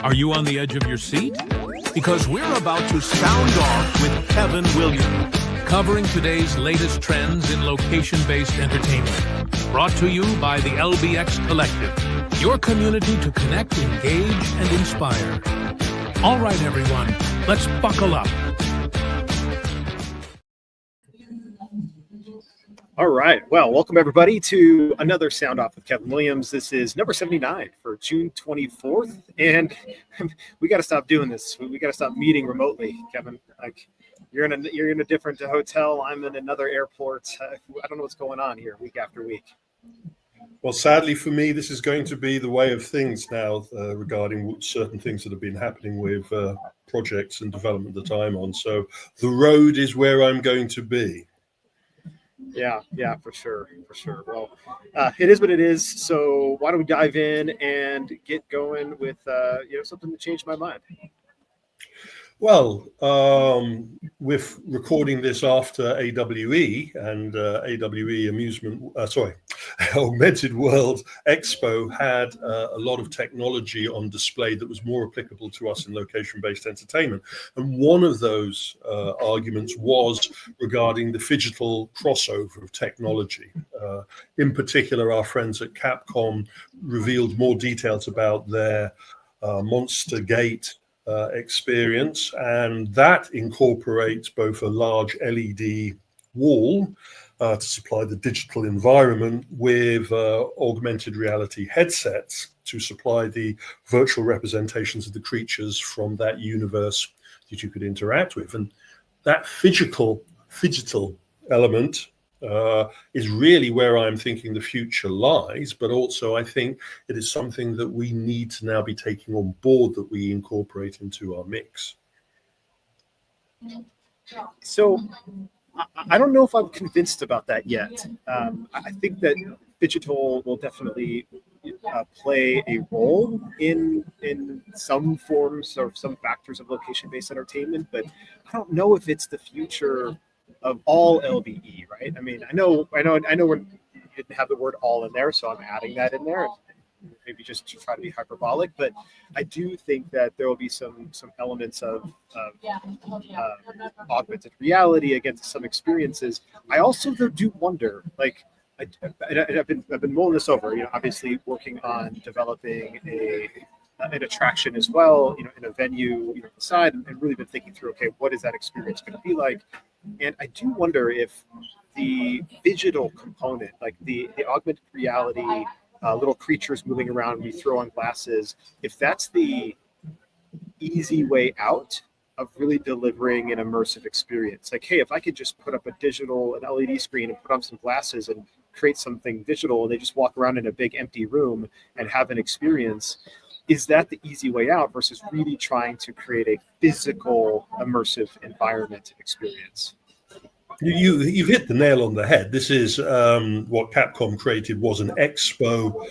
Are you on the edge of your seat? Because we're about to sound off with Kevin Williams, covering today's latest trends in location-based entertainment. Brought to you by the LBX Collective, your community to connect, engage, and inspire. All right, everyone, let's buckle up. All right. Well, welcome everybody to another Sound Off with Kevin Williams. This is number 79 for June 24th. And we got to stop doing this. We got to stop meeting remotely, Kevin. Like you're in a different hotel. I'm in another airport. I don't know what's going on here week after week. Well, sadly for me, this is going to be the way of things now regarding certain things that have been happening with projects and development that I'm on. So the road is where I'm going to be. Yeah, for sure. Well, it is what it is. So why don't we dive in and get going with something that changed my mind. Well, with recording this after AWE and Augmented World Expo had a lot of technology on display that was more applicable to us in location-based entertainment. And one of those arguments was regarding the Phygital crossover of technology. In particular, our friends at Capcom revealed more details about their MonsterGate experience, and that incorporates both a large LED wall to supply the digital environment with augmented reality headsets to supply the virtual representations of the creatures from that universe that you could interact with. And that phygital element is really where I'm thinking the future lies, but also I think it is something that we need to now be taking on board, that we incorporate into our mix. So I don't know if I'm convinced about that yet. I think that Phygital will definitely play a role in some forms or some factors of location-based entertainment, but I don't know if it's the future of all LBE, right? I mean, I know we didn't have the word all in there, so I'm adding that in there, maybe just to try to be hyperbolic. But I do think that there will be some elements of augmented reality against some experiences. I also do wonder, like, I've been mulling this over. Obviously working on developing an attraction as well, in a venue, inside, and really been thinking through, okay, what is that experience going to be like? And I do wonder if the digital component, like the augmented reality, little creatures moving around, we throw on glasses, if that's the easy way out of really delivering an immersive experience. Like, hey, if I could just put up an LED screen and put on some glasses and create something digital, and they just walk around in a big empty room and have an experience, is that the easy way out versus really trying to create a physical immersive environment experience? You've hit the nail on the head. This is what Capcom created was an expo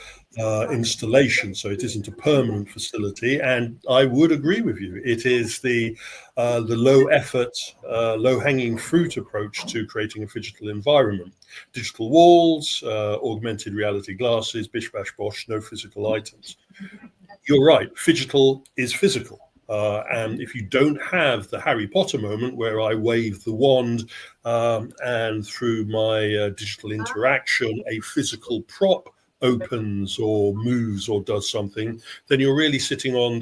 installation, so it isn't a permanent facility. And I would agree with you. It is the low effort, low hanging fruit approach to creating a phygital environment. Digital walls, augmented reality glasses, bish bash bosh, no physical items. You're right. Phygital is physical. And if you don't have the Harry Potter moment where I wave the wand and through my digital interaction, a physical prop opens or moves or does something, then you're really sitting on on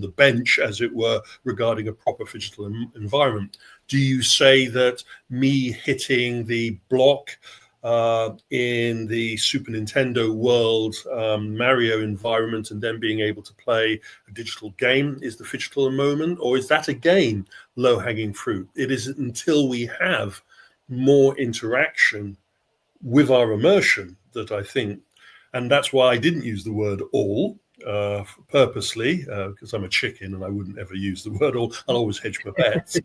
the bench, as it were, regarding a proper phygital environment. Do you say that me hitting the block in the Super Nintendo World Mario environment and then being able to play a digital game is the phygital moment, or is that again low-hanging fruit? It is until we have more interaction with our immersion that I think, and that's why I didn't use the word all purposely, because I'm a chicken and I wouldn't ever use the word all. I'll always hedge my bets.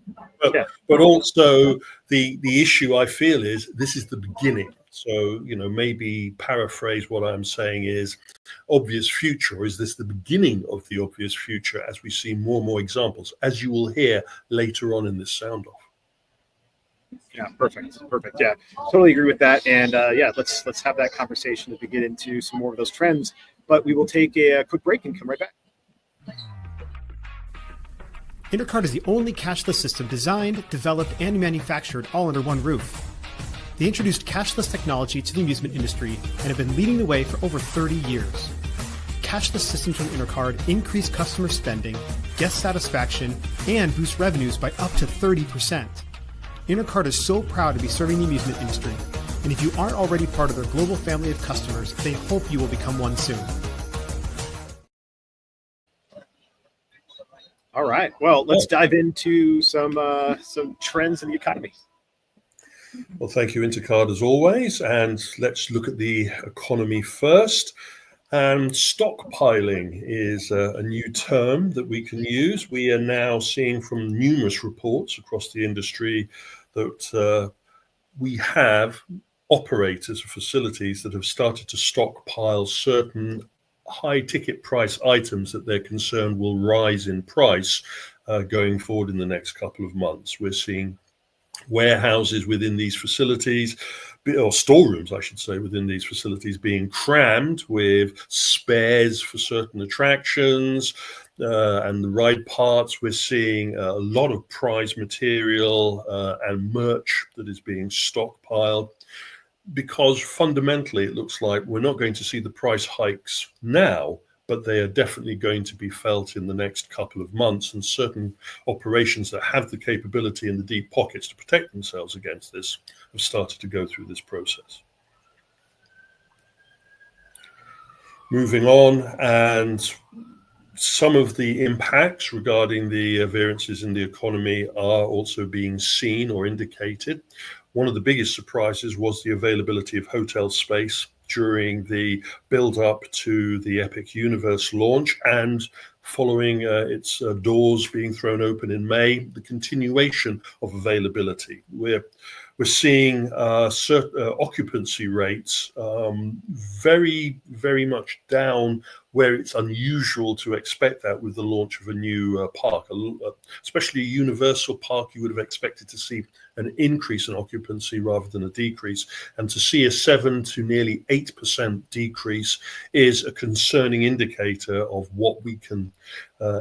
But also the issue I feel is this is the beginning. So, maybe paraphrase what I'm saying is obvious future, or is this the beginning of the obvious future as we see more and more examples, as you will hear later on in this sound off? Yeah, perfect. Yeah, totally agree with that. And yeah, let's have that conversation as we get into some more of those trends. But we will take a quick break and come right back. Intercard is the only cashless system designed, developed, and manufactured all under one roof. They introduced cashless technology to the amusement industry and have been leading the way for over 30 years. Cashless systems from Intercard increase customer spending, guest satisfaction, and boost revenues by up to 30%. Intercard is so proud to be serving the amusement industry, and if you aren't already part of their global family of customers, they hope you will become one soon. All right. Well, let's dive into some trends in the economy. Well, thank you, Intercard, as always. And let's look at the economy first. And stockpiling is a new term that we can use. We are now seeing from numerous reports across the industry that we have operators of facilities that have started to stockpile certain high ticket price items that they're concerned will rise in price going forward in the next couple of months. We're seeing warehouses within these facilities, or storerooms, I should say, within these facilities being crammed with spares for certain attractions and the ride parts. We're seeing a lot of prize material and merch that is being stockpiled, because fundamentally it looks like we're not going to see the price hikes now, but they are definitely going to be felt in the next couple of months. And certain operations that have the capability and the deep pockets to protect themselves against this have started to go through this process. Moving on, and some of the impacts regarding the variances in the economy are also being seen or indicated. One of the biggest surprises was the availability of hotel space during the build-up to the Epic Universe launch, and following its doors being thrown open in May, the continuation of availability. We're seeing occupancy rates very, very much down, where it's unusual to expect that with the launch of a new park. Especially a Universal park, you would have expected to see an increase in occupancy rather than a decrease. And to see a 7 to nearly 8% decrease is a concerning indicator of what we can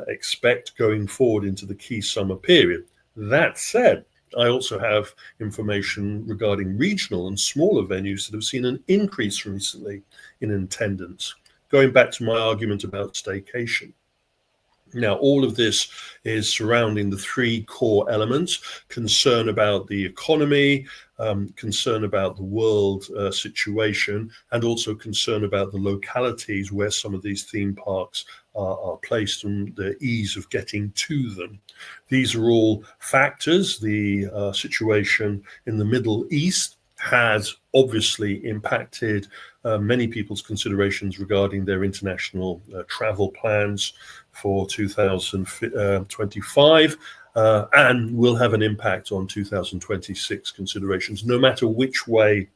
expect going forward into the key summer period. That said, I also have information regarding regional and smaller venues that have seen an increase recently in attendance, going back to my argument about staycation. Now, all of this is surrounding the three core elements: concern about the economy, concern about the world situation, and also concern about the localities where some of these theme parks are placed and the ease of getting to them. These are all factors. The situation in the Middle East has obviously impacted many people's considerations regarding their international travel plans for 2025, and will have an impact on 2026 considerations, no matter which way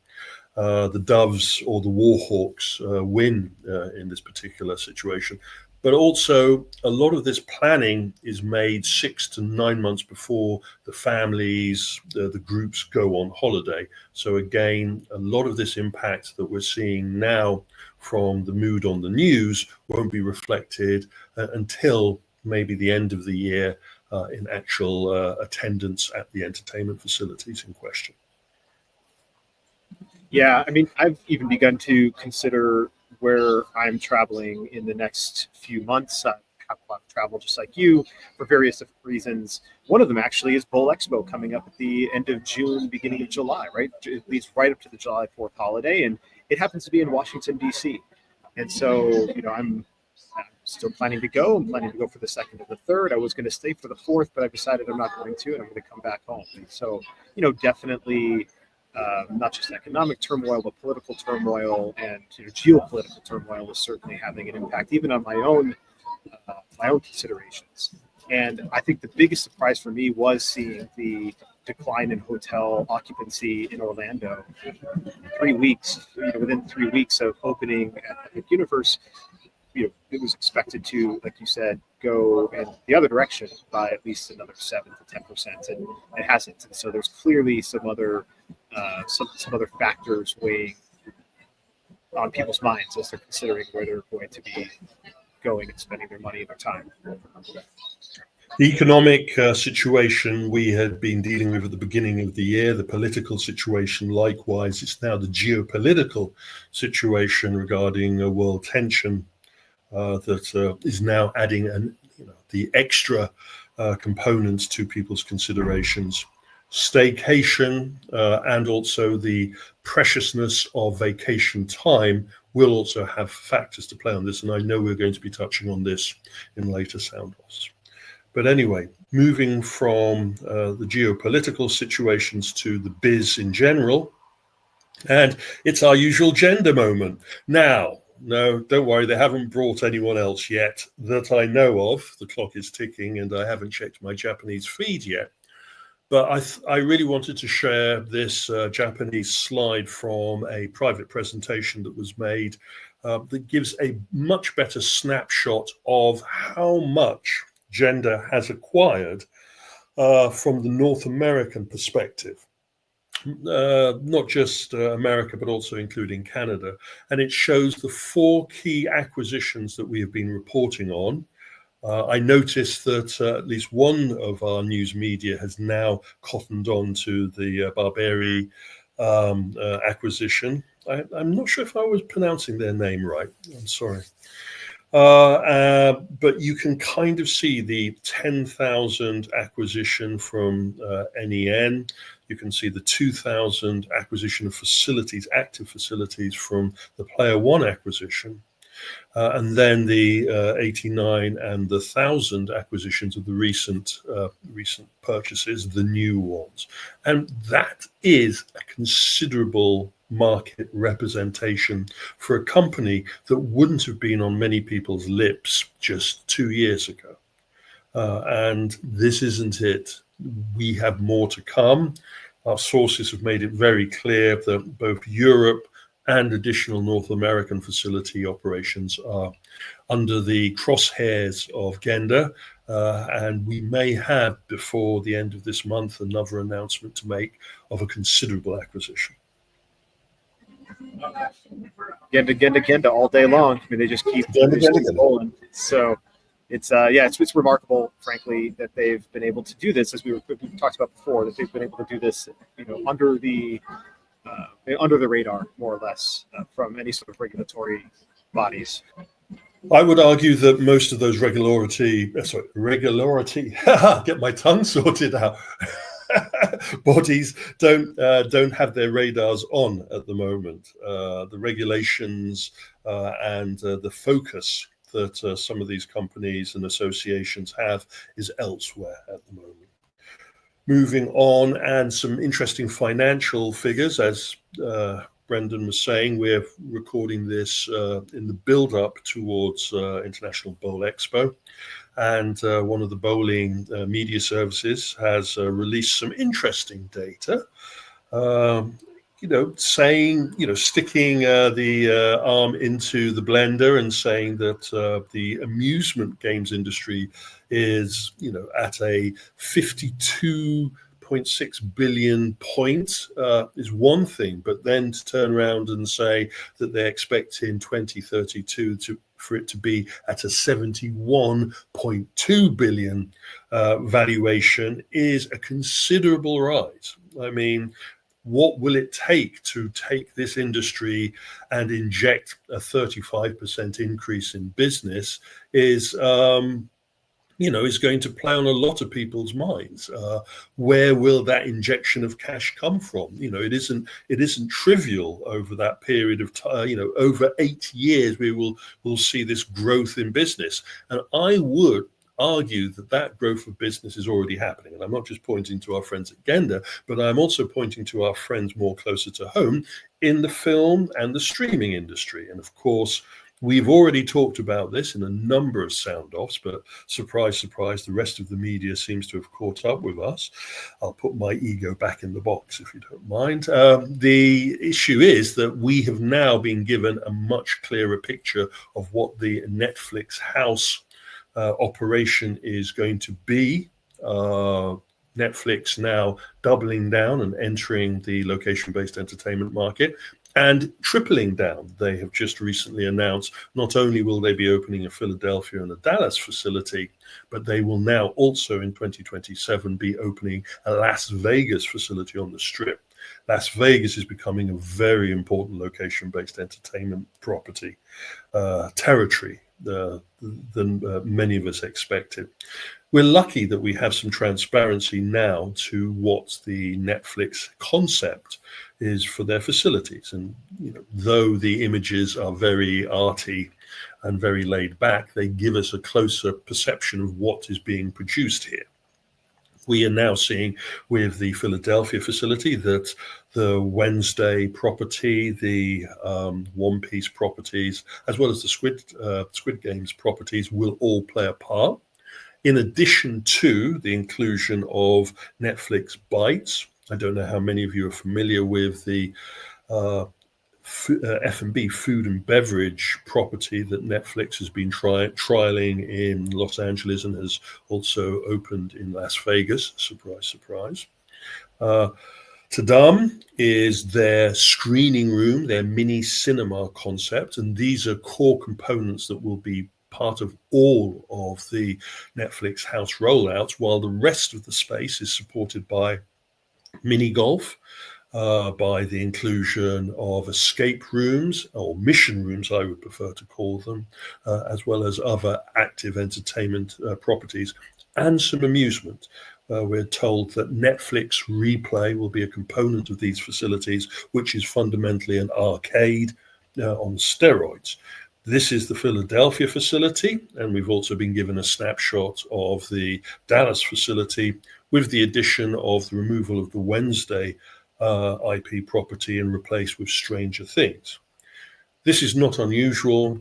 the Doves or the Warhawks win in this particular situation. But also, a lot of this planning is made 6 to 9 months before the families, the groups go on holiday. So again, a lot of this impact that we're seeing now from the mood on the news won't be reflected until maybe the end of the year in actual attendance at the entertainment facilities in question. Yeah, I mean, I've even begun to consider where I'm traveling in the next few months. I have a lot of travel just like you for various different reasons. One of them actually is Bowl Expo coming up at the end of June, beginning of July, right? It leads right up to the July 4th holiday, and it happens to be in Washington, D.C. And so, I'm still planning to go. I'm planning to go for the 2nd and the 3rd. I was going to stay for the 4th, but I've decided I'm not going to, and I'm going to come back home. And so, definitely not just economic turmoil, but political turmoil and geopolitical turmoil is certainly having an impact, even on my own considerations. And I think the biggest surprise for me was seeing the decline in hotel occupancy in Orlando. 3 weeks, within 3 weeks of opening at Epic Universe, it was expected to, like you said, go in the other direction by at least another 7 to 10%, and it hasn't. And so there's clearly some other factors weighing on people's minds as they're considering where they're going to be going and spending their money and their time. The economic situation we had been dealing with at the beginning of the year, the political situation, likewise, it's now the geopolitical situation regarding world tension that is now adding the extra components to people's considerations. Staycation and also the preciousness of vacation time will also have factors to play on this, and I know we're going to be touching on this in later sound offs. But anyway, moving from the geopolitical situations to the biz in general, and it's our usual gender moment. Now, no, don't worry, they haven't brought anyone else yet that I know of. The clock is ticking and I haven't checked my Japanese feed yet. But I really wanted to share this Japanese slide from a private presentation that was made that gives a much better snapshot of how much Genda has acquired from the North American perspective. Not just America, but also including Canada. And it shows the 4 key acquisitions that we have been reporting on. I noticed that at least one of our news media has now cottoned on to the Barberi acquisition. I'm not sure if I was pronouncing their name right. I'm sorry. But you can kind of see the 10,000 acquisition from NEN. You can see the 2,000 acquisition of facilities, active facilities from the Player One acquisition. And then the 89 and the 1,000 acquisitions of the recent purchases, the new ones. And that is a considerable market representation for a company that wouldn't have been on many people's lips just 2 years ago. And this isn't it. We have more to come. Our sources have made it very clear that both Europe and additional North American facility operations are under the crosshairs of Genda, and we may have, before the end of this month, another announcement to make of a considerable acquisition. Genda all day long. I mean, they just keep rolling. So it's remarkable, frankly, that they've been able to do this, as we talked about before, that they've been able to do this, under the radar, more or less, from any sort of regulatory bodies. I would argue that most of those regularity, get my tongue sorted out. Bodies don't have their radars on at the moment. The regulations and the focus that some of these companies and associations have is elsewhere at the moment. Moving on, and some interesting financial figures, as Brendan was saying, we're recording this in the build-up towards International Bowl Expo. And one of the bowling media services has released some interesting data, sticking the arm into the blender and saying that the amusement games industry is, at a 52.6 billion point is one thing, but then to turn around and say that they expect in 2032 for it to be at a 71.2 billion valuation is a considerable rise. I mean, what will it take to take this industry and inject a 35% increase in business is going to play on a lot of people's minds. Where will that injection of cash come from? It isn't trivial over that period of time. Over 8 years, we'll see this growth in business. And I would argue that growth of business is already happening. And I'm not just pointing to our friends at Genda, but I'm also pointing to our friends more closer to home in the film and the streaming industry. And of course, We've already talked about this in a number of sound-offs, but surprise, surprise, the rest of the media seems to have caught up with us. I'll put my ego back in the box, if you don't mind. The issue is that we have now been given a much clearer picture of what the Netflix house operation is going to be. Netflix now doubling down and entering the location-based entertainment market and tripling down. They have just recently announced not only will they be opening a Philadelphia and a Dallas facility, but they will now also in 2027 be opening a Las Vegas facility on the Strip. Las Vegas is becoming a very important location-based entertainment property territory than many of us expected. We're lucky that we have some transparency now to what the Netflix concept is for their facilities. And though the images are very arty and very laid back, they give us a closer perception of what is being produced here. We are now seeing with the Philadelphia facility that the Wednesday property, the One Piece properties, as well as the Squid Games properties will all play a part. In addition to the inclusion of Netflix Bites, I don't know how many of you are familiar with the F&B food and beverage property that Netflix has been trialing in Los Angeles and has also opened in Las Vegas. Surprise, surprise. Tadam is their screening room, their mini cinema concept, and these are core components that will be part of all of the Netflix house rollouts, while the rest of the space is supported by mini golf, by the inclusion of escape rooms, or mission rooms I would prefer to call them, as well as other active entertainment properties, and some amusement. We're told that Netflix Replay will be a component of these facilities, which is fundamentally an arcade on steroids. This is the Philadelphia facility, and we've also been given a snapshot of the Dallas facility with the addition of the removal of the Wednesday IP property and replaced with Stranger Things. This is not unusual.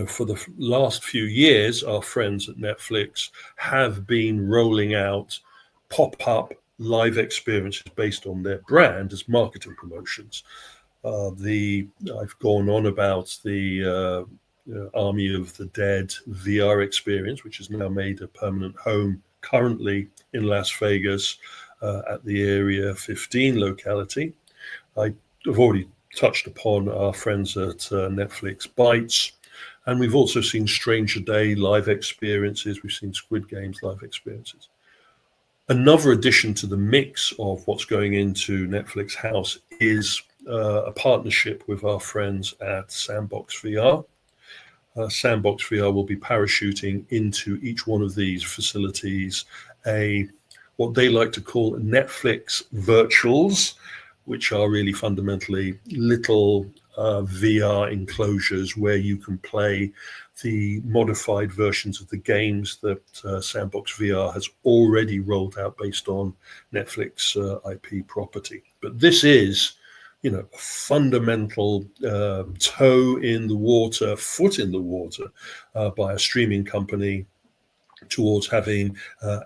For the last few years, our friends at Netflix have been rolling out pop-up live experiences based on their brand as marketing promotions. I've gone on about the Army of the Dead VR experience, which has now made a permanent home currently in Las Vegas at the Area 15 locality. I've already touched upon our friends at Netflix Bites, and we've also seen Stranger Day live experiences. We've seen Squid Games live experiences. Another addition to the mix of what's going into Netflix House is a partnership with our friends at Sandbox VR. Sandbox VR will be parachuting into each one of these facilities what they like to call Netflix virtuals, which are really fundamentally little VR enclosures where you can play the modified versions of the games that Sandbox VR has already rolled out based on Netflix IP property. But this is a fundamental toe in the water, foot in the water by a streaming company towards having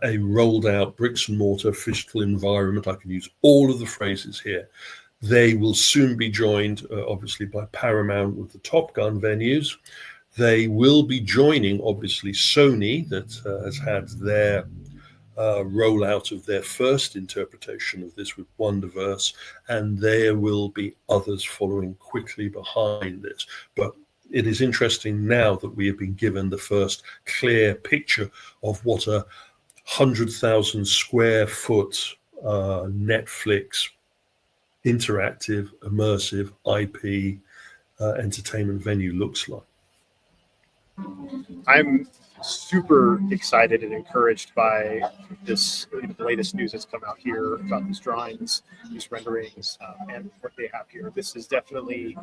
a rolled out bricks and mortar physical environment. I can use all of the phrases here. They will soon be joined, obviously, by Paramount with the Top Gun venues. They will be joining, obviously, Sony, that has had their rollout of their first interpretation of this with Wonderverse, and there will be others following quickly behind this. But it is interesting now that we have been given the first clear picture of what a 100,000 square foot Netflix interactive, immersive IP entertainment venue looks like. I'm super excited and encouraged by this latest news that's come out here about these drawings, these renderings, and what they have here. This is definitely,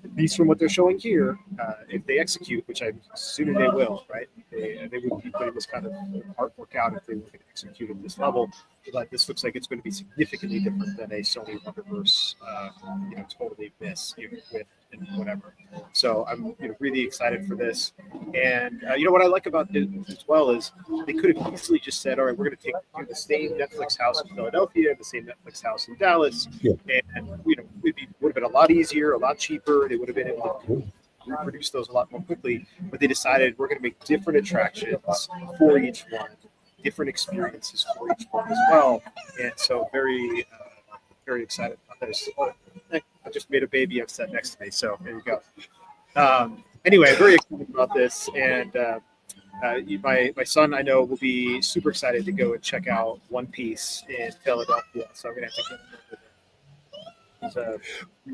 at least from what they're showing here, if they execute, which I'm assuming they will, right? they wouldn't be putting this kind of artwork out if they were going to execute at this level. But this looks like it's going to be significantly different than a Sony Wonderverse, totally miss with and whatever. So I'm really excited for this. And what I like about it as well is they could have easily just said, all right, we're going to take the same Netflix house in Philadelphia, the same Netflix house in Dallas, and would have been a lot easier, a lot cheaper. They would have been able to reproduce those a lot more quickly. But they decided we're going to make different attractions for each one, different experiences for each one as well. And so very, very excited about this. I just made a baby upset next to me, so there you go. Anyway, very excited about this, and my son I know will be super excited to go and check out One Piece in Philadelphia. So I'm gonna have to get him over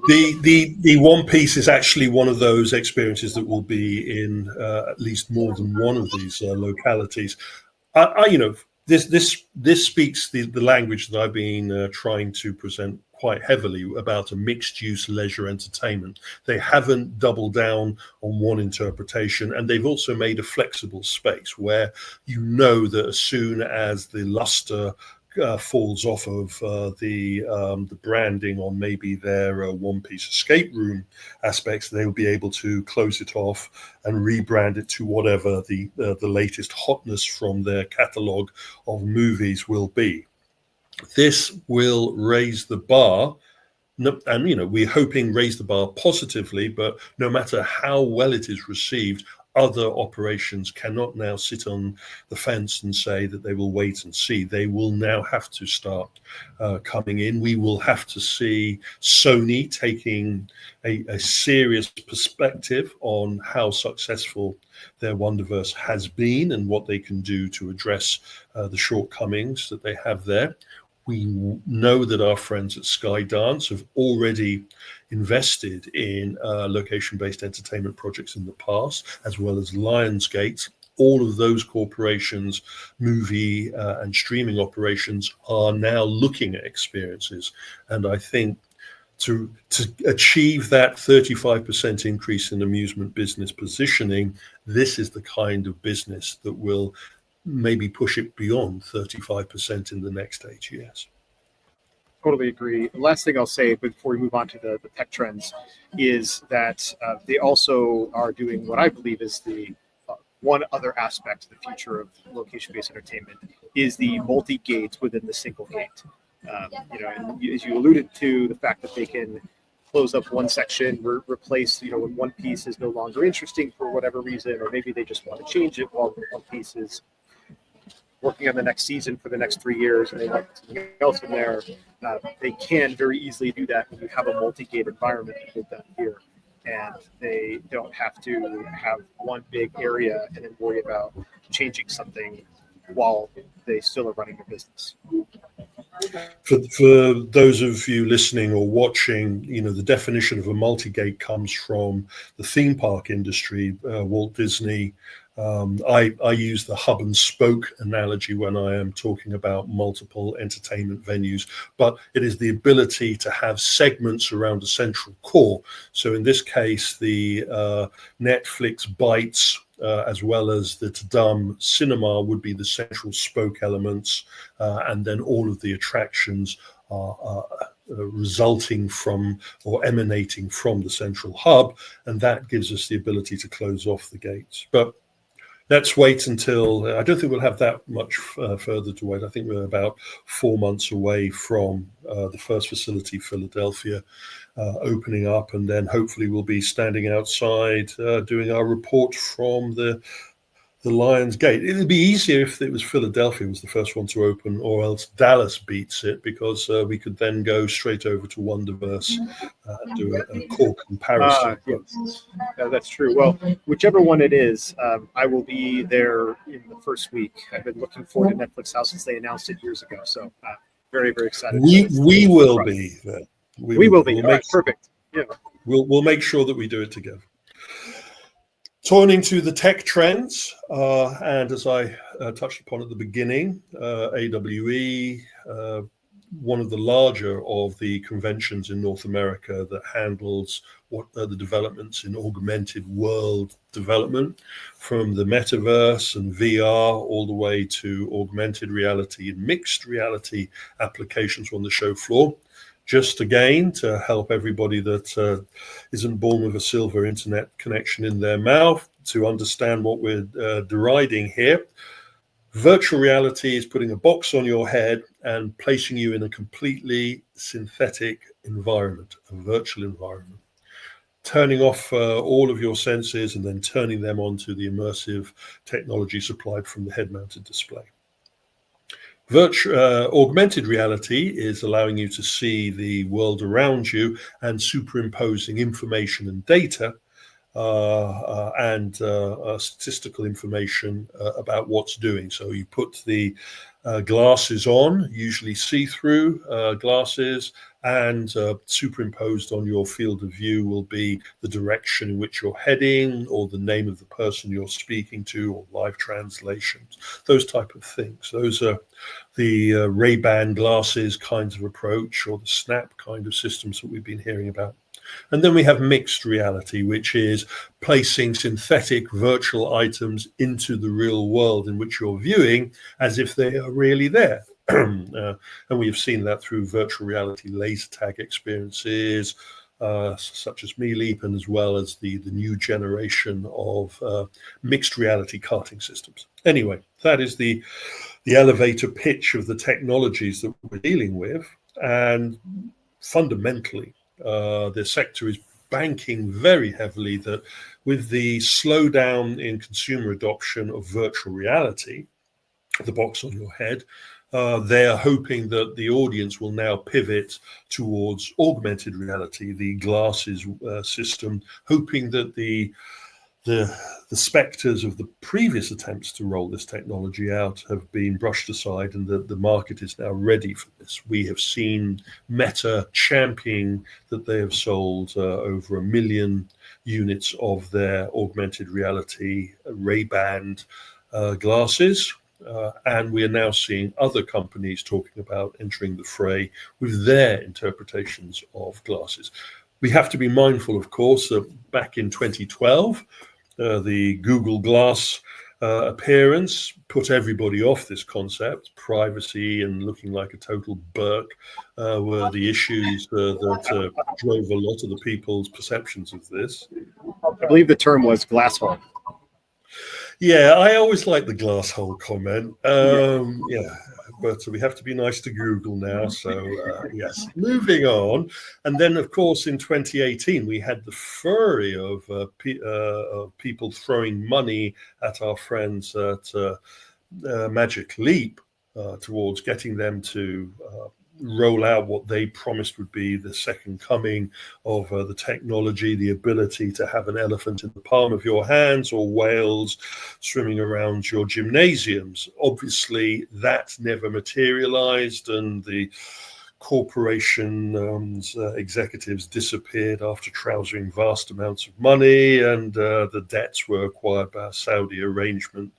there. The One Piece is actually one of those experiences that will be in at least more than one of these localities. This speaks the language that I've been trying to present quite heavily about a mixed-use leisure entertainment. They haven't doubled down on one interpretation, and they've also made a flexible space where that as soon as the luster falls off of the branding on maybe their One Piece escape room aspects, they will be able to close it off and rebrand it to whatever the latest hotness from their catalog of movies will be. This will raise the bar, and we're hoping raise the bar positively, but no matter how well it is received, other operations cannot now sit on the fence and say that they will wait and see. They will now have to start coming in. We will have to see Sony taking a serious perspective on how successful their Wonderverse has been and what they can do to address the shortcomings that they have there. We know that our friends at Skydance have already invested in location-based entertainment projects in the past, as well as Lionsgate. All of those corporations, movie and streaming operations, are now looking at experiences. And I think to achieve that 35% increase in amusement business positioning, this is the kind of business that will maybe push it beyond 35% in the next 8 years. Totally agree. The last thing I'll say before we move on to the tech trends is that they also are doing what I believe is the one other aspect of the future of location-based entertainment is the multi-gates within the single gate. And as you alluded to, the fact that they can close up one section, replace, when one piece is no longer interesting for whatever reason, or maybe they just want to change it while one piece is working on the next season for the next 3 years, and they want something else in there. They can very easily do that when you have a multi-gate environment that they've done here, and they don't have to have one big area and then worry about changing something while they still are running their business. For those of you listening or watching, the definition of a multi-gate comes from the theme park industry. Walt Disney, I use the hub and spoke analogy when I am talking about multiple entertainment venues, but it is the ability to have segments around a central core. So in this case, the Netflix bites, as well as the Tadam Cinema, would be the central spoke elements, and then all of the attractions are resulting from or emanating from the central hub, and that gives us the ability to close off the gates. But let's wait until, I don't think we'll have that much further to wait. I think we're about 4 months away from the first facility, Philadelphia, opening up, and then hopefully we'll be standing outside doing our report from the Lions Gate. It would be easier if it was Philadelphia was the first one to open, or else Dallas beats it, because we could then go straight over to Wonderverse and do a core comparison. Yes. That's true. Well, whichever one it is, I will be there in the first week. I've been looking forward to Netflix House since they announced it years ago. So very, very excited. We will be there. We will be. All right, perfect. Yeah. We'll make sure that we do it together. Turning to the tech trends, and as I touched upon at the beginning, AWE one of the larger of the conventions in North America that handles what are the developments in augmented world development, from the metaverse and VR all the way to augmented reality and mixed reality applications on the show floor. Just again to help everybody that isn't born with a silver internet connection in their mouth to understand what we're deriding here. Virtual reality is putting a box on your head and placing you in a completely synthetic environment, a virtual environment, turning off all of your senses and then turning them on to the immersive technology supplied from the head-mounted display. Augmented reality is allowing you to see the world around you and superimposing information and data and statistical information about what's doing. So you put the glasses on, usually see-through glasses, and superimposed on your field of view will be the direction in which you're heading, or the name of the person you're speaking to, or live translations, those type of things. Those are the Ray-Ban glasses kinds of approach, or the Snap kind of systems that we've been hearing about. And then we have mixed reality, which is placing synthetic virtual items into the real world in which you're viewing as if they are really there. And we have seen that through virtual reality laser tag experiences, such as MeLeap, and as well as the new generation of mixed reality karting systems. Anyway, that is the elevator pitch of the technologies that we're dealing with. And fundamentally, the sector is banking very heavily that with the slowdown in consumer adoption of virtual reality, the box on your head, they are hoping that the audience will now pivot towards augmented reality, the glasses system, hoping that the specters of the previous attempts to roll this technology out have been brushed aside, and that the market is now ready for this. We have seen Meta championing that they have sold over 1 million units of their augmented reality Ray-Ban glasses. And we are now seeing other companies talking about entering the fray with their interpretations of glasses. We have to be mindful, of course, that back in 2012, the Google Glass appearance put everybody off this concept. Privacy and looking like a total Burke were the issues that drove a lot of the people's perceptions of this. I believe the term was glass hole. Yeah, I always like the glass hole comment. Yeah, but we have to be nice to Google now. So yes, moving on. And then, of course, in 2018, we had the flurry of people throwing money at our friends at Magic Leap towards getting them to roll out what they promised would be the second coming of the technology, the ability to have an elephant in the palm of your hands or whales swimming around your gymnasiums. Obviously, that never materialized, and the corporation's executives disappeared after trousering vast amounts of money, and the debts were acquired by a Saudi arrangement.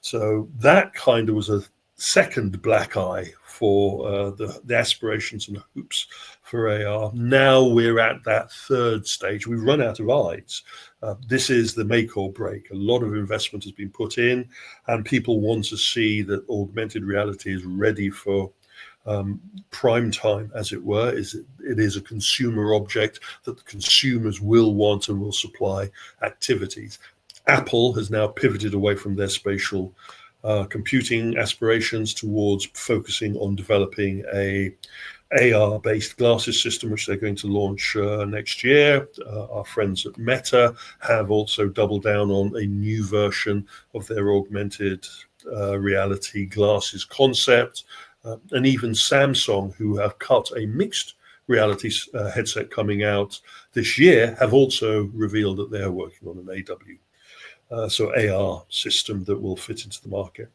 So that kind of was a second black eye for the aspirations and hopes for AR. Now we're at that third stage. We've run out of eyes. This is the make or break. A lot of investment has been put in, and people want to see that augmented reality is ready for prime time, as it were. It is a consumer object that the consumers will want and will supply activities. Apple has now pivoted away from their spatial computing aspirations towards focusing on developing a AR-based glasses system, which they're going to launch next year. Our friends at Meta have also doubled down on a new version of their augmented reality glasses concept. And even Samsung, who have cut a mixed reality headset coming out this year, have also revealed that they are working on an so AR system that will fit into the market.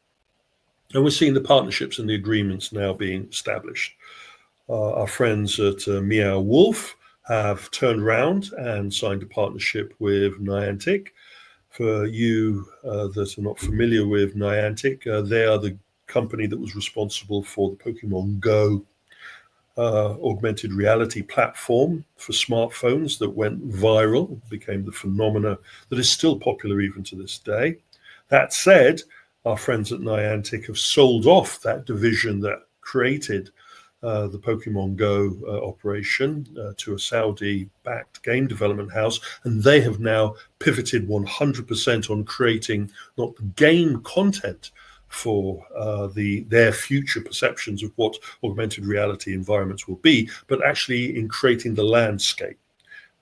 And we're seeing the partnerships and the agreements now being established. Our friends at Meow Wolf have turned around and signed a partnership with Niantic. For you that are not familiar with Niantic, they are the company that was responsible for the Pokemon Go augmented reality platform for smartphones that went viral, became the phenomena that is still popular even to this day. That said, our friends at Niantic have sold off that division that created the Pokemon Go operation to a Saudi-backed game development house, and they have now pivoted 100% on creating not the game content for their future perceptions of what augmented reality environments will be, but actually in creating the landscape.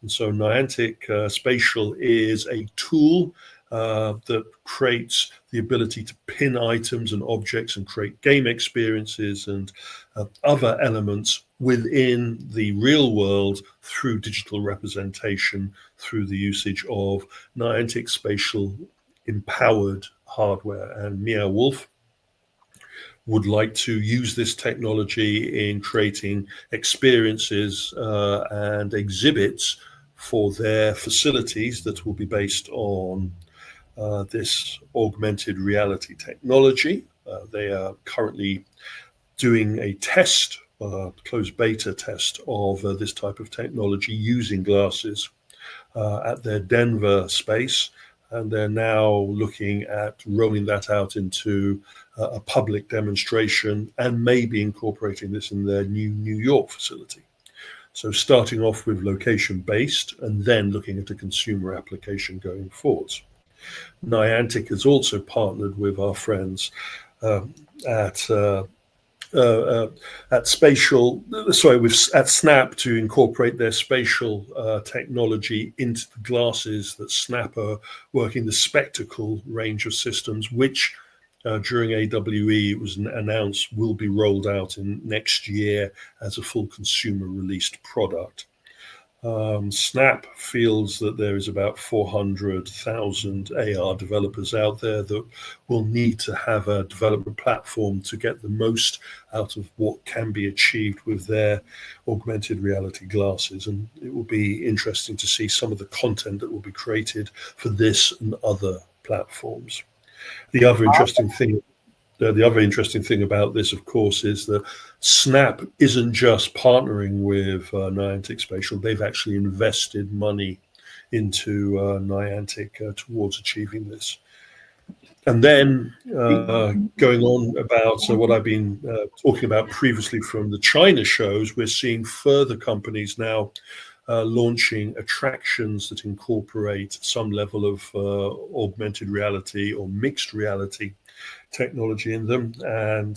And so Niantic Spatial is a tool that creates the ability to pin items and objects and create game experiences and other elements within the real world through digital representation, through the usage of Niantic Spatial empowered hardware. And Meow Wolf would like to use this technology in creating experiences and exhibits for their facilities that will be based on this augmented reality technology. They are currently doing a test, closed beta test of this type of technology using glasses at their Denver space. And they're now looking at rolling that out into a public demonstration and maybe incorporating this in their new New York facility. So starting off with location-based and then looking at a consumer application going forwards. Niantic has also partnered with our friends at Spatial, at Snap to incorporate their spatial technology into the glasses that Snap are working the Spectacle range of systems, which during AWE it was announced will be rolled out in next year as a full consumer released product. Snap feels that there is about 400,000 AR developers out there that will need to have a development platform to get the most out of what can be achieved with their augmented reality glasses. And it will be interesting to see some of the content that will be created for this and other platforms. The other interesting thing about this, of course, is that Snap isn't just partnering with Niantic Spatial. They've actually invested money into Niantic towards achieving this. And then going on about what I've been talking about previously from the China shows, we're seeing further companies now launching attractions that incorporate some level of augmented reality or mixed reality technology in them. And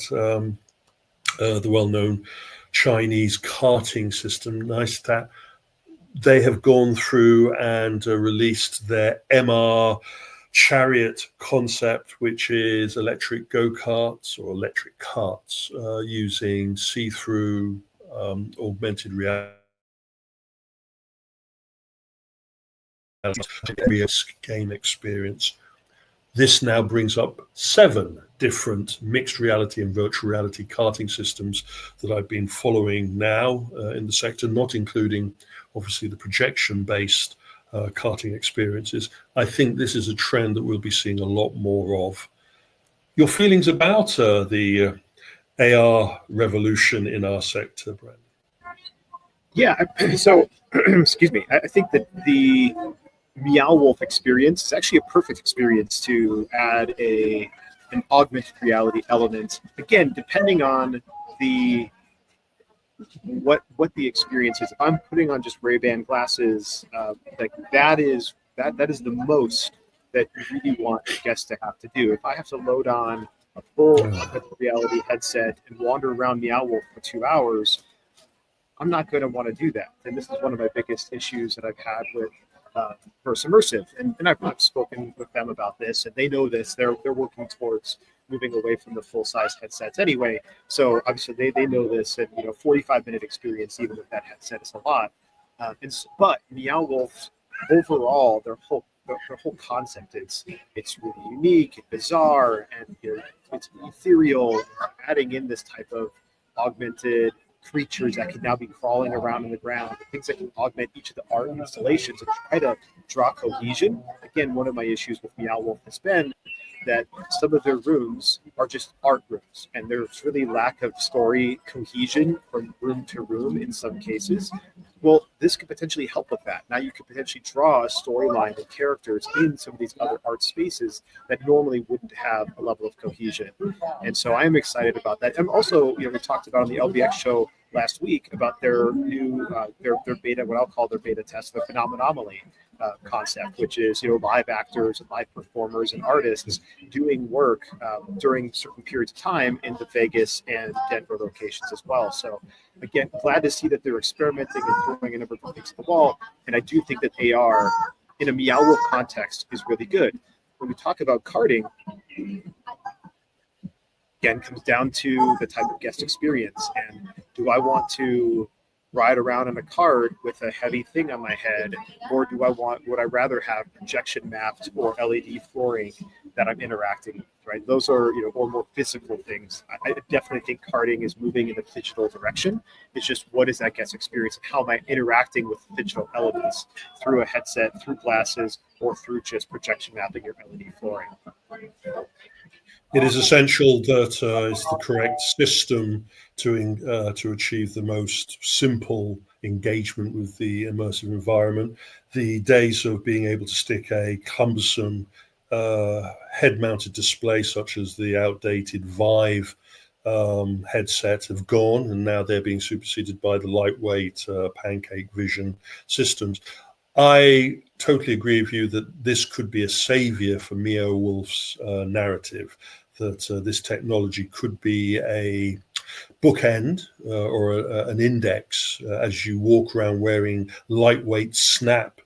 the well-known Chinese karting system, NiceTat, they have gone through and released their MR chariot concept, which is electric go-karts or electric carts using see-through augmented reality game experience. This now brings up 7 different mixed reality and virtual reality karting systems that I've been following now in the sector, not including obviously the projection-based karting experiences. I think this is a trend that we'll be seeing a lot more of. Your feelings about the AR revolution in our sector, Brandon? Yeah, so excuse me. I think that the Meow Wolf experience is actually a perfect experience to add an augmented reality element. Again, depending on what the experience is. If I'm putting on just Ray-Ban glasses, like that is the most that you really want a guest to have to do. If I have to load on a full augmented reality headset and wander around Meow Wolf for 2 hours, I'm not going to want to do that. And this is one of my biggest issues that I've had with Verse Immersive, and I've spoken with them about this, and they know this. They're working towards moving away from the full-size headsets anyway. So obviously they know this, and 45-minute experience even with that headset is a lot. But Meow Wolf overall, their whole concept it's really unique and bizarre, and it's ethereal. Adding in this type of augmented creatures that can now be crawling around in the ground, things that can augment each of the art installations and try to draw cohesion. Again, one of my issues with Meow Wolf has been that some of their rooms are just art rooms, and there's really lack of story cohesion from room to room in some cases. Well, this could potentially help with that. Now you could potentially draw a storyline and characters in some of these other art spaces that normally wouldn't have a level of cohesion. And so I am excited about that. And also, we talked about on the LBX show last week about their new their beta, what I'll call their beta test, the phenomenomally concept, which is live actors and live performers and artists doing work during certain periods of time in the Vegas and Denver locations as well. So again, glad to see that they're experimenting and throwing a number of things at the wall. And I do think that AR in a Meow Wolf context is really good. When we talk about karting, again, comes down to the type of guest experience. And do I want to ride around in a cart with a heavy thing on my head, or would I rather have projection mapped or LED flooring that I'm interacting with, right? Those are, or more physical things. I definitely think karting is moving in the digital direction. It's just, what is that guest experience? How am I interacting with digital elements through a headset, through glasses, or through just projection mapping your LED flooring? It is essential that it's the correct system to achieve the most simple engagement with the immersive environment. The days of being able to stick a cumbersome head-mounted display, such as the outdated Vive headset, have gone, and now they're being superseded by the lightweight Pancake Vision systems. I totally agree with you that this could be a savior for Meow Wolf's narrative, that this technology could be a bookend or an index as you walk around wearing lightweight snap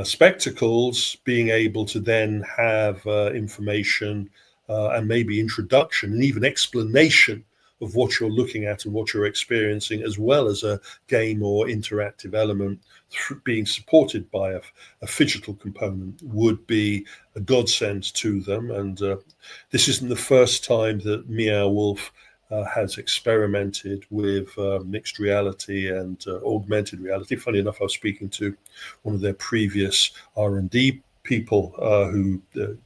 spectacles, being able to then have information and maybe introduction and even explanation of what you're looking at and what you're experiencing, as well as a game or interactive element being supported by a Phygital component, would be a godsend to them. And this isn't the first time that Meow Wolf has experimented with mixed reality and augmented reality. Funny enough, I was speaking to one of their previous R&D people who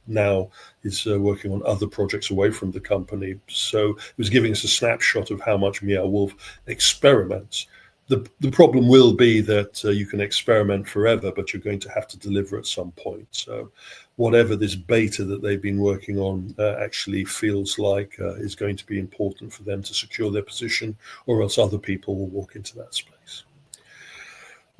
now is working on other projects away from the company. So it was giving us a snapshot of how much Meow Wolf experiments. The problem will be that you can experiment forever, but you're going to have to deliver at some point. So whatever this beta that they've been working on actually feels like is going to be important for them to secure their position, or else other people will walk into that space.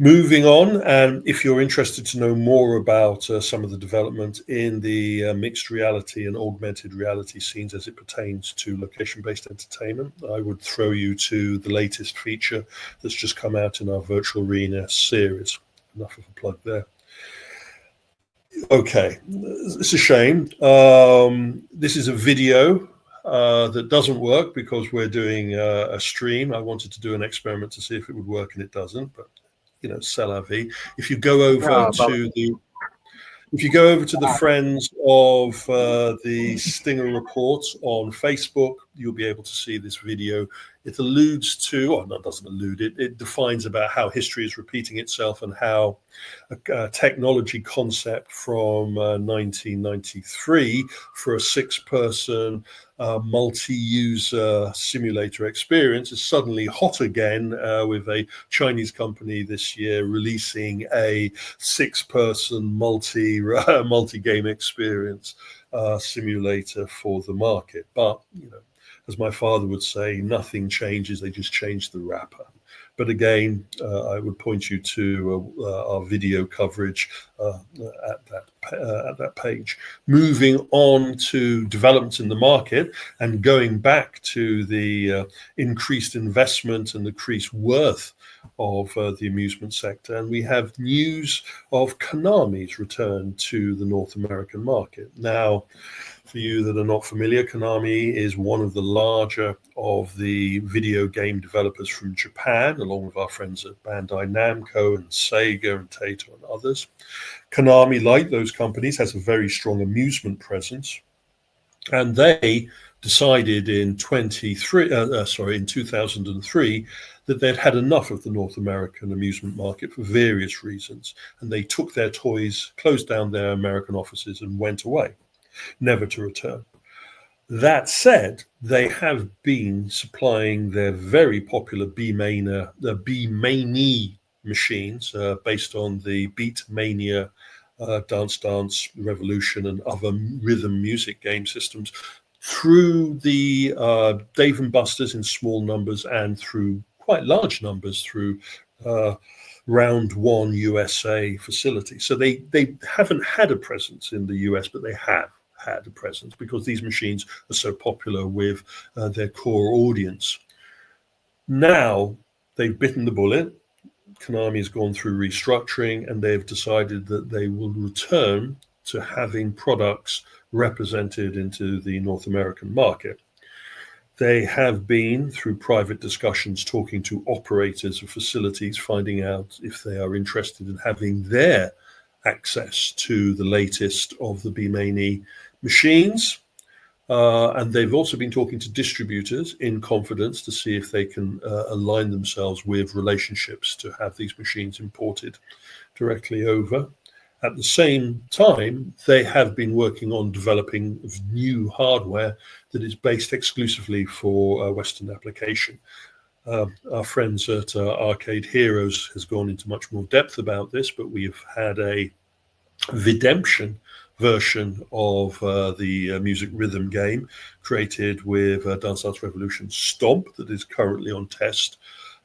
Moving on, and if you're interested to know more about some of the development in the mixed reality and augmented reality scenes as it pertains to location-based entertainment, I would throw you to the latest feature that's just come out in our Virtual Arena series. Enough of a plug there. Okay, it's a shame. This is a video that doesn't work because we're doing a stream. I wanted to do an experiment to see if it would work, and it doesn't, but c'est la vie. If you go over to the friends of the Stinger Reports on Facebook, you'll be able to see this video. It alludes to, or no, it doesn't allude, it defines about how history is repeating itself, and how a technology concept from 1993 for a 6-person multi-user simulator experience is suddenly hot again with a Chinese company this year releasing a 6-person multi-game experience simulator for the market. But as my father would say, nothing changes, they just change the wrapper. But again, I would point you to our video coverage at that page. Moving on to developments in the market, and going back to the increased investment and increased worth of the amusement sector, and we have news of Konami's return to the North American market. Now, for you that are not familiar, Konami is one of the larger of the video game developers from Japan, along with our friends at Bandai Namco and Sega and Taito and others. Konami, like those companies, has a very strong amusement presence, and they decided in 2003 that they'd had enough of the North American amusement market for various reasons, and they took their toys, closed down their American offices, and went away. never to return. That said, they have been supplying their very popular B-Mani machines based on the Beat Mania, Dance Dance Revolution, and other rhythm music game systems through the Dave and Buster's in small numbers and through quite large numbers through Round One USA facility. So they haven't had a presence in the US, but they have had a presence because these machines are so popular with their core audience. Now they've bitten the bullet. Konami has gone through restructuring, and they've decided that they will return to having products represented into the North American market. They have been, through private discussions, talking to operators of facilities, finding out if they are interested in having their access to the latest of the B-Mani machines. And they've also been talking to distributors in confidence to see if they can align themselves with relationships to have these machines imported directly over. At the same time, they have been working on developing new hardware that is based exclusively for Western application. Our friends at Arcade Heroes has gone into much more depth about this, but we've had a Videmption version of the music rhythm game created with Dance Dance Revolution Stomp that is currently on test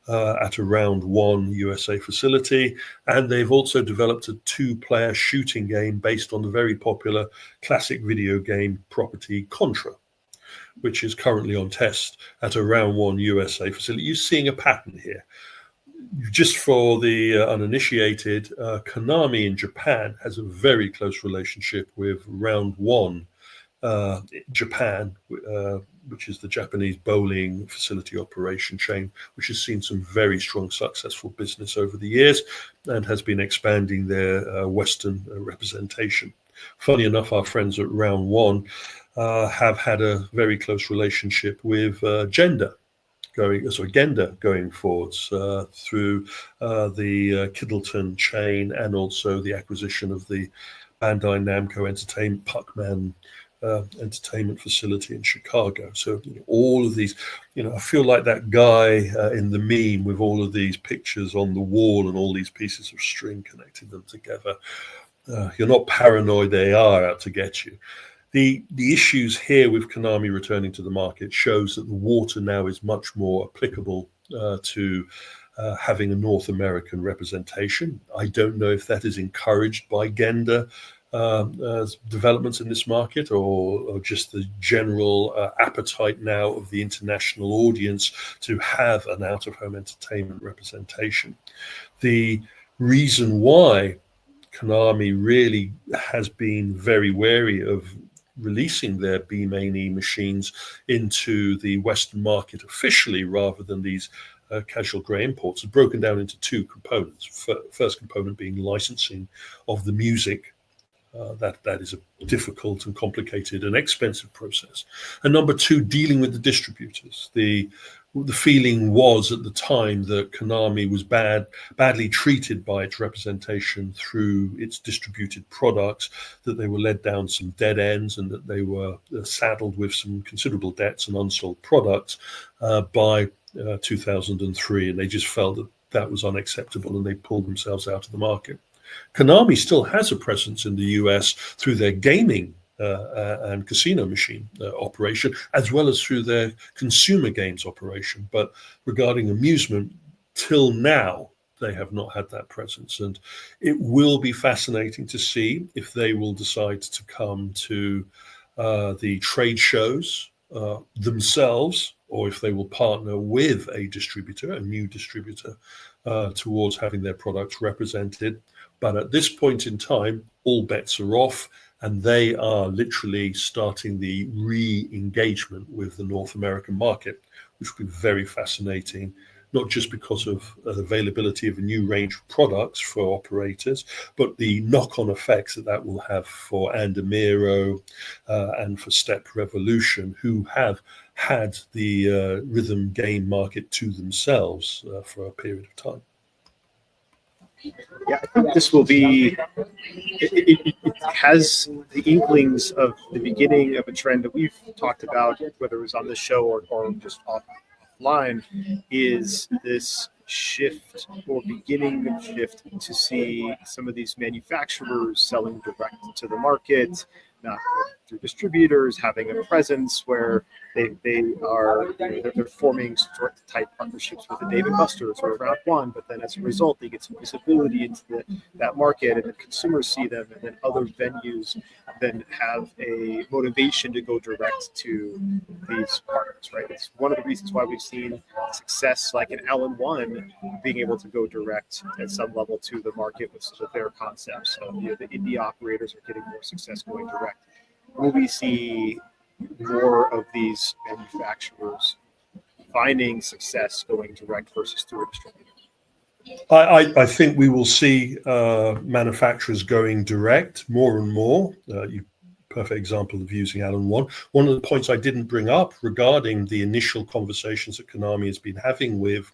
at a Round One USA facility. And they've also developed a 2-player shooting game based on the very popular classic video game property Contra, which is currently on test at a Round One USA facility. You're seeing a pattern here. Just for the uninitiated, Konami in Japan has a very close relationship with Round One Japan, which is the Japanese bowling facility operation chain, which has seen some very strong successful business over the years and has been expanding their Western representation. Funny enough, our friends at Round One have had a very close relationship with Genda going forwards through the Kiddleton chain and also the acquisition of the Bandai Namco Entertainment Puckman entertainment facility in Chicago. So all of these, I feel like that guy in the meme with all of these pictures on the wall and all these pieces of string connecting them together. You're not paranoid, they are out to get you. The issues here with Konami returning to the market shows that the water now is much more applicable to having a North American representation. I don't know if that is encouraged by Genda developments in this market or just the general appetite now of the international audience to have an out-of-home entertainment representation. The reason why Konami really has been very wary of releasing their B-Mani machines into the Western market officially rather than these casual grey imports is broken down into 2 components. First component being licensing of the music. That is a difficult and complicated and expensive process. And number 2, dealing with the distributors. The feeling was at the time that Konami was badly treated by its representation through its distributed products, that they were led down some dead ends and that they were saddled with some considerable debts and unsold products by 2003. And they just felt that was unacceptable and they pulled themselves out of the market. Konami still has a presence in the US through their gaming and casino machine operation, as well as through their consumer games operation. But regarding amusement, till now, they have not had that presence. And it will be fascinating to see if they will decide to come to the trade shows themselves, or if they will partner with a new distributor, towards having their products represented. But at this point in time, all bets are off, and they are literally starting the re-engagement with the North American market, which will be very fascinating, not just because of availability of a new range of products for operators, but the knock-on effects that will have for Andamiro and for Step Revolution, who have had the rhythm game market to themselves for a period of time. Yeah, I think this will be. It has the inklings of the beginning of a trend that we've talked about, whether it was on this show or just offline, is this shift or beginning of shift to see some of these manufacturers selling direct to the market, not through distributors, having a presence where they're forming sort of tight partnerships with the Dave and Buster's or Round One, but then as a result they get some visibility into that market, and then consumers see them, and then other venues then have a motivation to go direct to these partners, right? It's one of the reasons why we've seen success like in Allen One being able to go direct at some level to the market with some of their concepts. So the indie operators are getting more success going direct. Will we see more of these manufacturers finding success going direct versus through a distributor? I think we will see manufacturers going direct more and more. Perfect example of using Allen One. One of the points I didn't bring up regarding the initial conversations that Konami has been having with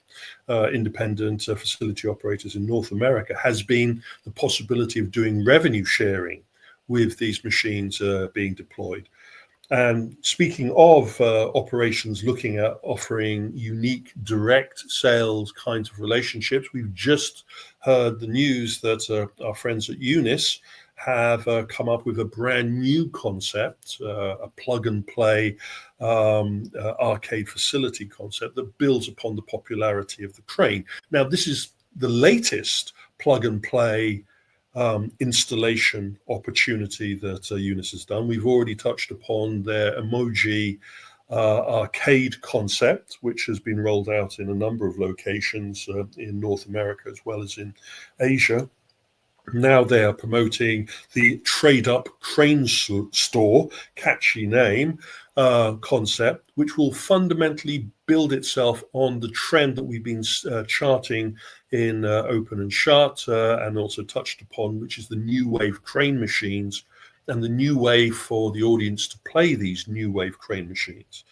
independent facility operators in North America has been the possibility of doing revenue sharing with these machines being deployed. And speaking of operations looking at offering unique direct sales kinds of relationships, we've just heard the news that our friends at Unis have come up with a brand new concept, a plug and play arcade facility concept that builds upon the popularity of the crane. Now, this is the latest plug and play installation opportunity that Unis has done. We've already touched upon their emoji arcade concept, which has been rolled out in a number of locations in North America as well as in Asia. Now they are promoting the Trade Up Crane Store, catchy name, concept, which will fundamentally build itself on the trend that we've been charting in Open and Shut and also touched upon, which is the new wave crane machines and the new way for the audience to play these new wave crane machines.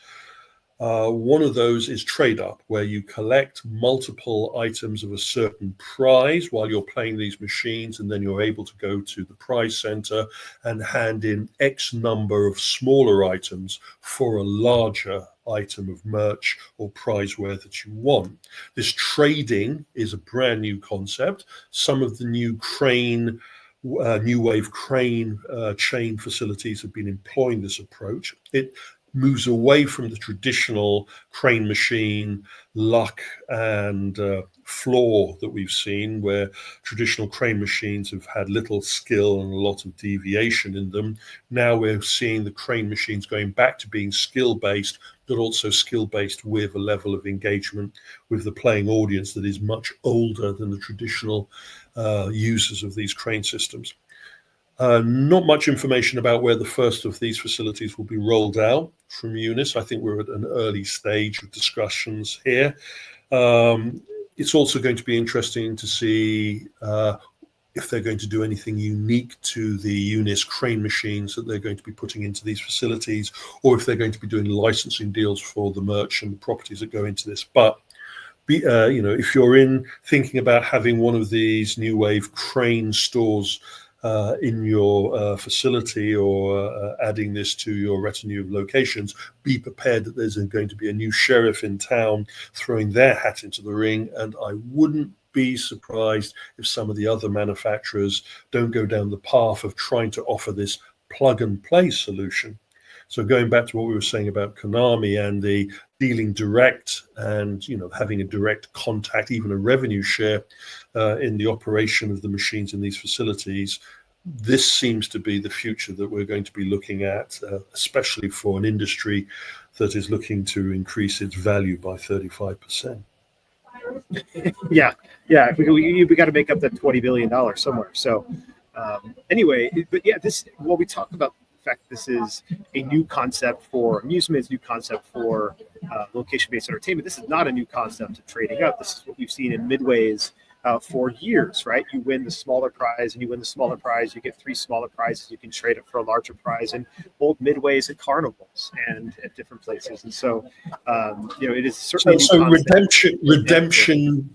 One of those is Trade Up, where you collect multiple items of a certain prize while you're playing these machines, and then you're able to go to the prize center and hand in X number of smaller items for a larger item of merch or prizeware that you want. This trading is a brand new concept. Some of the new crane new wave crane chain facilities have been employing this approach. It moves away from the traditional crane machine luck and flaw that we've seen, where traditional crane machines have had little skill and a lot of deviation in them. Now we're seeing the crane machines going back to being skill-based, but also skill-based with a level of engagement with the playing audience that is much older than the traditional users of these crane systems. Not much information about where the first of these facilities will be rolled out from Unis. I think we're at an early stage of discussions here. It's also going to be interesting to see if they're going to do anything unique to the Unis crane machines that they're going to be putting into these facilities, or if they're going to be doing licensing deals for the merch and the properties that go into this. But if you're thinking about having one of these new wave crane stores in your facility or adding this to your retinue of locations, be prepared that there's going to be a new sheriff in town throwing their hat into the ring. And I wouldn't be surprised if some of the other manufacturers don't go down the path of trying to offer this plug and play solution. So going back to what we were saying about Konami and the dealing direct and having a direct contact, even a revenue share in the operation of the machines in these facilities, this seems to be the future that we're going to be looking at, especially for an industry that is looking to increase its value by 35%. Yeah, we got to make up that $20 billion somewhere. So anyway, but yeah, we talk about the fact this is a new concept for amusement, it's a new concept for location-based entertainment. This is not a new concept of trading up. This is what we've seen in midways for years, right? You win the smaller prize, and you win the smaller prize, you get 3 smaller prizes, you can trade it for a larger prize, and old midways at carnivals and at different places. And so, it is certainly so redemption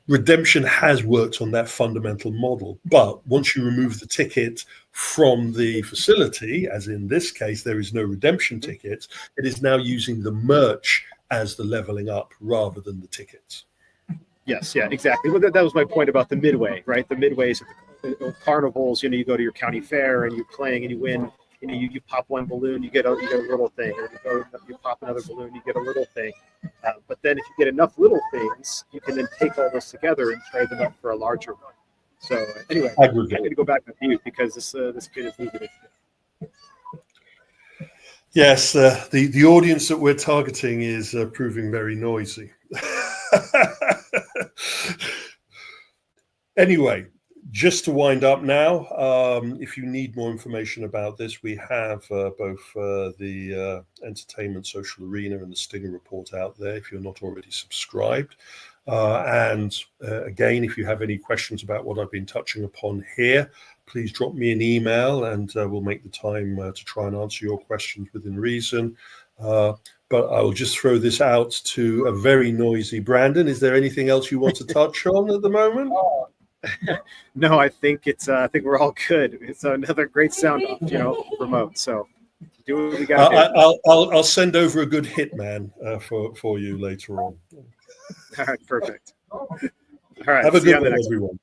redemption has worked on that fundamental model. But once you remove the ticket from the facility, as in this case, there is no redemption ticket, it is now using the merch as the leveling up rather than the tickets. Yes, yeah, exactly. Well, that was my point about the midway, right? The midways of carnivals, you go to your county fair and you're playing and you win. You pop one balloon, you get a little thing. Or you pop another balloon, you get a little thing. But then if you get enough little things, you can then take all those together and trade them up for a larger one. So anyway, I'm going to go back on mute because this kid is losing it. Yes, the audience that we're targeting is proving very noisy. Anyway, just to wind up now, if you need more information about this, we have both the Entertainment Social Arena and the Stinger Report out there if you're not already subscribed. And again, if you have any questions about what I've been touching upon here, please drop me an email and we'll make the time to try and answer your questions within reason. But I'll just throw this out to a very noisy Brandon. Is there anything else you want to touch on at the moment? No, I think we're all good. It's another great sound off, remote. So do what we got. I'll send over a good hitman for you later on. All right, perfect. All right, have a good one, everyone.